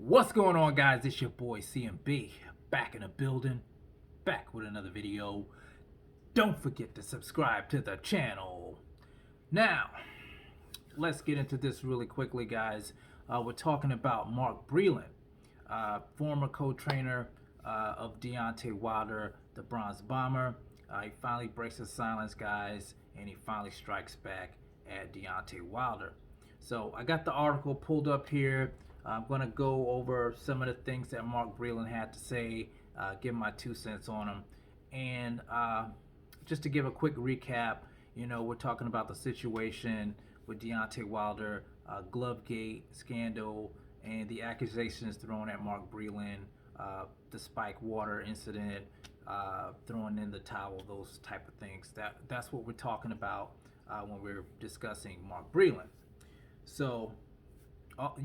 What's going on, guys? It's your boy CMB, back in the building, back with another video. Don't forget to subscribe to the channel. Now, let's get into this really quickly, guys. We're talking about Mark Breland, former co-trainer of Deontay Wilder, the Bronze Bomber. He finally breaks his silence, guys, and he finally strikes back at Deontay Wilder. So I got the article pulled up here. I'm going to go over some of the things that Mark Breland had to say, give my 2 cents on them. And just to give a quick recap, we're talking about the situation with Deontay Wilder, Glovegate scandal, and the accusations thrown at Mark Breland, the spike water incident, throwing in the towel, those type of things. That's what we're talking about when we're discussing Mark Breland. So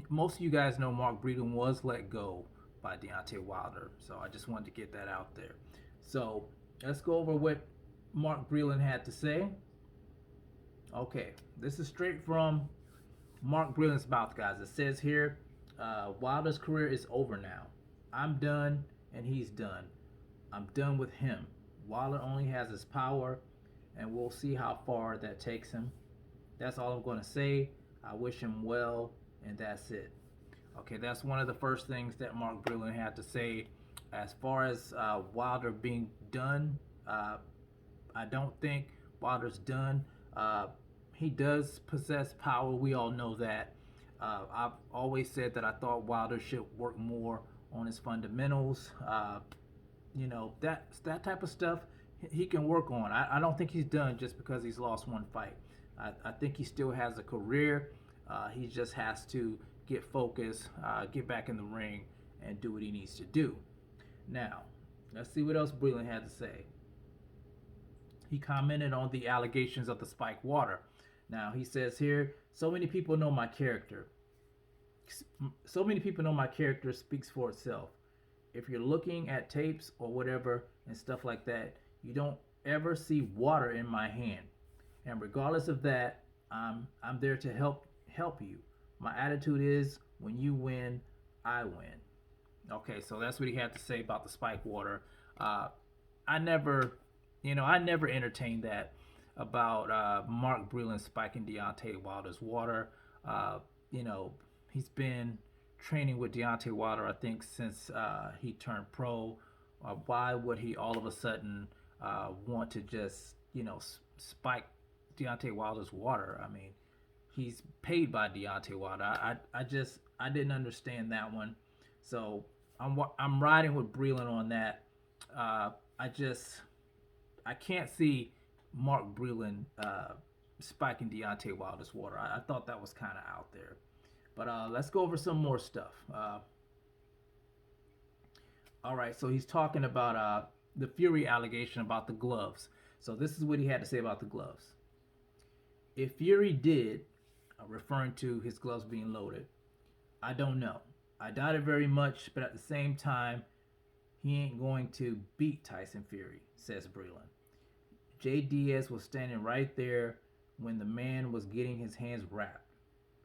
most of you guys know Mark Breland was let go by Deontay Wilder. So I just wanted to get that out there. So let's go over what Mark Breland had to say. Okay, this is straight from Mark Breland's mouth, guys. It says here, Wilder's career is over now. I'm done and he's done. I'm done with him. Wilder only has his power and we'll see how far that takes him. That's all I'm going to say. I wish him well, and that's it. Okay, that's one of the first things that Mark Breland had to say. As far as Wilder being done, I don't think Wilder's done. He does possess power. We all know that. I've always said that I thought Wilder should work more on his fundamentals. That type of stuff he can work on. I don't think he's done just because he's lost one fight. I think he still has a career. He just has to get focused, get back in the ring, and do what he needs to do. Now, let's see what else Breland had to say. He commented on the allegations of the spike water. Now, he says here, so many people know my character. So many people know my character speaks for itself. If you're looking at tapes or whatever and stuff like that, you don't ever see water in my hand. And regardless of that, I'm there to help you. My attitude is when you win, I win. Okay, so that's what he had to say about the spike water. I never entertained that about Mark Breland spiking Deontay Wilder's water. He's been training with Deontay Wilder, I think, since he turned pro. Why would he all of a sudden want to just, spike Deontay Wilder's water? I mean, he's paid by Deontay Wilder. I didn't understand that one. So I'm riding with Breland on that. I can't see Mark Breland spiking Deontay Wilder's water. I thought that was kind of out there. But let's go over some more stuff. All right, so he's talking about the Fury allegation about the gloves. So this is what he had to say about the gloves. If Fury did, referring to his gloves being loaded, I don't know. I doubt it very much, but at the same time, he ain't going to beat Tyson Fury, says Breland. Jay Diaz was standing right there when the man was getting his hands wrapped.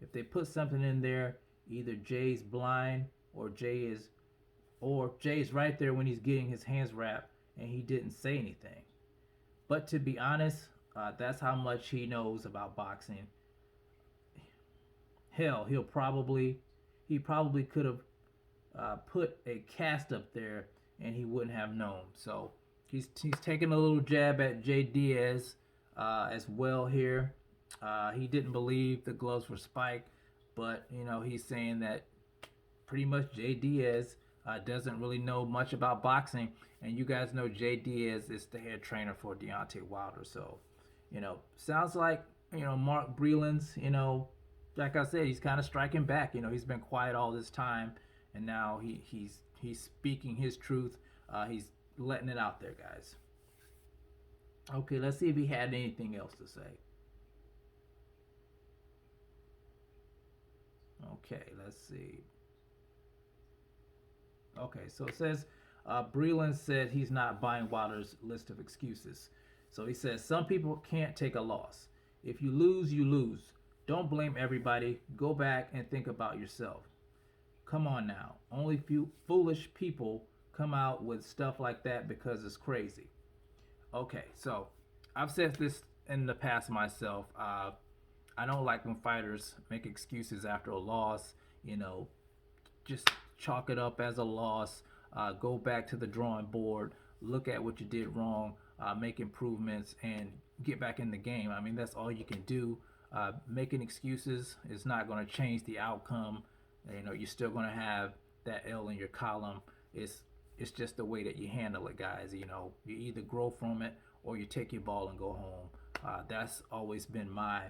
If they put something in there, either Jay's blind or Jay is right there when he's getting his hands wrapped and he didn't say anything. But to be honest, that's how much he knows about boxing. Hell, he probably could have put a cast up there and he wouldn't have known. So he's taking a little jab at Jay Diaz as well here. He didn't believe the gloves were spiked, but he's saying that pretty much Jay Diaz doesn't really know much about boxing, and you guys know Jay Diaz is the head trainer for Deontay Wilder. So sounds like Mark Breland's like I said, he's kind of striking back. He's been quiet all this time, and now he's speaking his truth. He's letting it out there, guys. Okay, let's see if he had anything else to say. Okay, let's see. Okay, so it says Breland said he's not buying Wilder's list of excuses. So he says some people can't take a loss. If you lose, you lose. Don't blame everybody. Go back and think about yourself. Come on now. Only few foolish people come out with stuff like that because it's crazy. Okay, so I've said this in the past myself. I don't like when fighters make excuses after a loss. You know, just chalk it up as a loss. Go back to the drawing board. Look at what you did wrong. Make improvements and get back in the game. I mean, that's all you can do. Making excuses is not going to change the outcome. You know, you're still going to have that L in your column. It's just the way that you handle it, guys. You know, you either grow from it or you take your ball and go home. That's always been my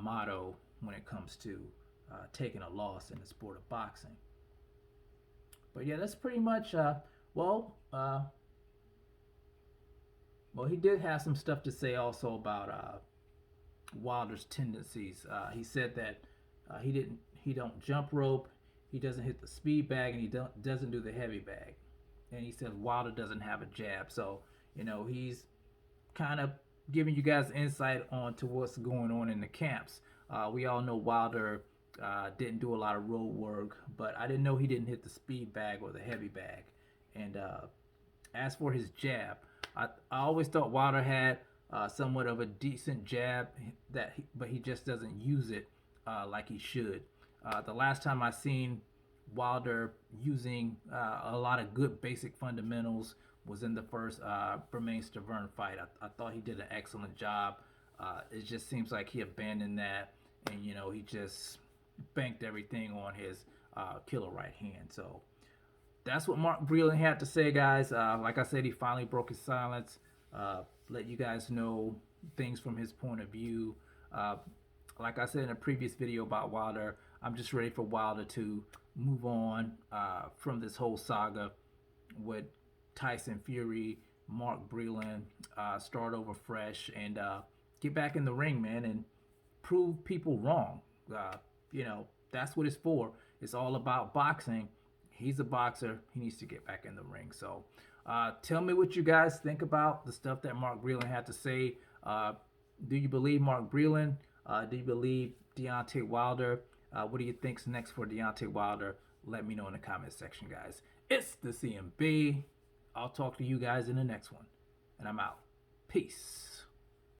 motto when it comes to taking a loss in the sport of boxing. But yeah, that's pretty much. Well, uh, well, he did have some stuff to say also about Wilder's tendencies. He said that he don't jump rope, he doesn't hit the speed bag, and he doesn't do the heavy bag. And he says Wilder doesn't have a jab. So you know he's kind of giving you guys insight on to what's going on in the camps. We all know Wilder didn't do a lot of road work, but I didn't know he didn't hit the speed bag or the heavy bag. And as for his jab, I always thought Wilder had somewhat of a decent jab but he just doesn't use it like he should. The last time I seen Wilder using a lot of good basic fundamentals was in the first Bermane-Stavern fight. I thought he did an excellent job. It just seems like he abandoned that, and you know he just banked everything on his killer right hand. So that's what Mark Breland had to say, guys. Like I said, he finally broke his silence. Let you guys know things from his point of view. Like I said in a previous video about Wilder, I'm just ready for Wilder to move on from this whole saga with Tyson Fury, Mark Breland, start over fresh and get back in the ring, man, and prove people wrong. You know, that's what it's for. It's all about boxing. He's a boxer. He needs to get back in the ring. So tell me what you guys think about the stuff that Mark Breland had to say. Do you believe Mark Breland? Do you believe Deontay Wilder? What do you think's next for Deontay Wilder? Let me know in the comment section, guys. It's the CMB. I'll talk to you guys in the next one. And I'm out. Peace.